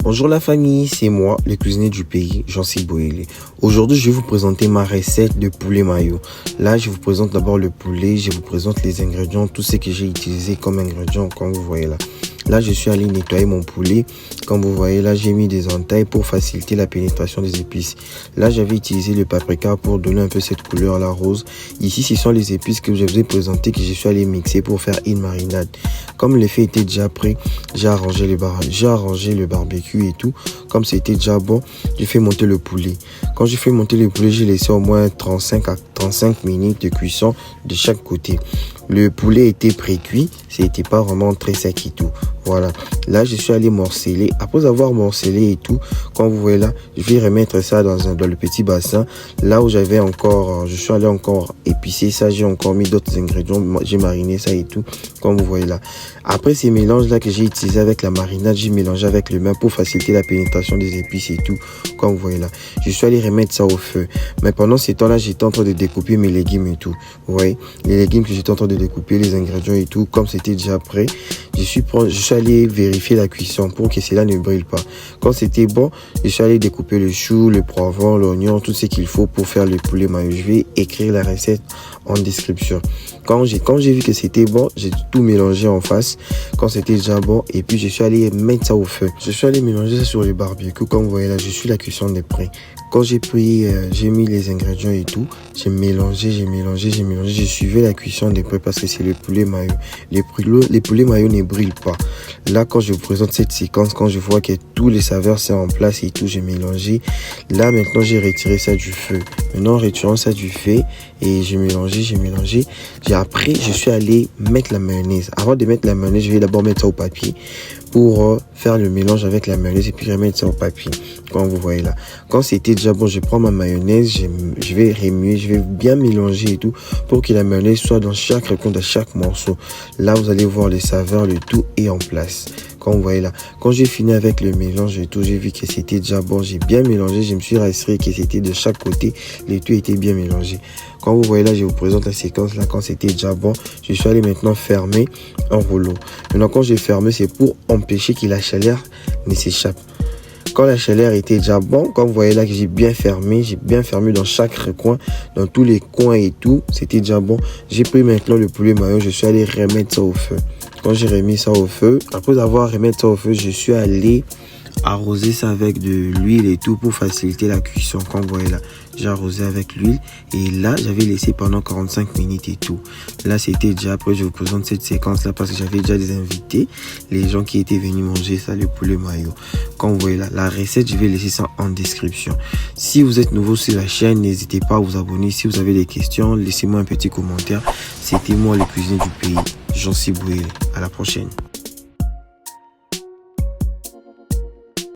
Bonjour la famille, c'est moi, le cuisinier du pays, Jean-Cy Boélé. Aujourd'hui, je vais vous présenter ma recette de poulet mayo. Là, je vous présente d'abord le poulet, je vous présente les ingrédients, tout ce que j'ai utilisé comme ingrédients, comme vous voyez là. Là, je suis allé nettoyer mon poulet. Comme vous voyez là, j'ai mis des entailles pour faciliter la pénétration des épices. Là, j'avais utilisé le paprika pour donner un peu cette couleur là rose. Ici, ce sont les épices que je vous ai présentées que je suis allé mixer pour faire une marinade. Comme le fait était déjà prêt, j'ai arrangé le barbecue et tout. Comme c'était déjà bon, j'ai fait monter le poulet. Quand j'ai fait monter le poulet, j'ai laissé au moins 35 à 35 minutes de cuisson de chaque côté. Le poulet était pré-cuit, c'était pas vraiment très sec et tout. Voilà, là je suis allé morceler. Après avoir morcelé et tout, comme vous voyez là, je vais remettre ça dans le petit bassin. Là où j'avais encore, je suis allé encore épicer ça, j'ai encore mis d'autres ingrédients, j'ai mariné ça et tout, comme vous voyez là. Après ces mélanges là que j'ai utilisé avec la marinade, j'ai mélangé avec le main pour faciliter la pénétration des épices et tout, comme vous voyez là. Je suis allé remettre ça au feu. Mais pendant ce temps là, j'étais en train de découper mes légumes et tout. Vous voyez, les légumes que j'étais en train de découper, les ingrédients et tout, comme c'était déjà prêt, je suis allé vérifier la cuisson pour que cela ne brûle pas. Quand c'était bon, je suis allé découper le chou, le poivron, l'oignon, tout ce qu'il faut pour faire le poulet mayo. Je vais écrire la recette en description. Quand j'ai vu que c'était bon, j'ai tout mélangé en face quand c'était déjà bon et puis je suis allé mettre ça au feu. Je suis allé mélanger ça sur le barbecue. Comme vous voyez là, je suis la cuisson de près. Quand j'ai mis les ingrédients et tout, j'ai mélangé, je suivais la cuisson de près parce que c'est le poulet mayo. Les poulets mayo ne brûlent pas. Là, quand je vous présente cette séquence, quand je vois que tous les saveurs sont en place et tout, j'ai mélangé. Là, maintenant, j'ai retiré ça du feu. Maintenant, en retirant ça du feu et j'ai mélangé. Après, je suis allé mettre la mayonnaise. Avant de mettre la mayonnaise, je vais d'abord mettre ça au papier pour faire le mélange avec la mayonnaise et puis remettre ça au papier, comme vous voyez là. Quand c'était déjà bon, je prends ma mayonnaise, je vais remuer, je vais bien mélanger et tout pour que la mayonnaise soit dans chaque recoin de chaque morceau. Là, vous allez voir les saveurs, le tout est en place. Comme vous voyez là, quand j'ai fini avec le mélange et tout, j'ai vu que c'était déjà bon, j'ai bien mélangé, je me suis rassuré que c'était de chaque côté, le tout était bien mélangé. Quand vous voyez là, je vous présente la séquence là, quand c'était déjà bon, je suis allé maintenant fermer en rouleau. Maintenant, quand j'ai fermé, c'est pour empêcher que la chaleur ne s'échappe. Quand la chaleur était déjà bon, comme vous voyez là que j'ai bien fermé dans chaque recoin, dans tous les coins et tout, c'était déjà bon. J'ai pris maintenant le poulet mayo, je suis allé remettre ça au feu. Quand j'ai remis ça au feu, après avoir remis ça au feu, je suis allé arroser ça avec de l'huile et tout pour faciliter la cuisson. Comme vous voyez là, j'ai arrosé avec l'huile et là j'avais laissé pendant 45 minutes et tout. Là c'était déjà, après je vous présente cette séquence là parce que j'avais déjà des invités, les gens qui étaient venus manger ça, le poulet mayo. Comme vous voyez là, la recette je vais laisser ça en description. Si vous êtes nouveau sur la chaîne, n'hésitez pas à vous abonner. Si vous avez des questions, laissez-moi un petit commentaire. C'était moi le cuisinier du pays, Jean-Cy Boélé. À la prochaine.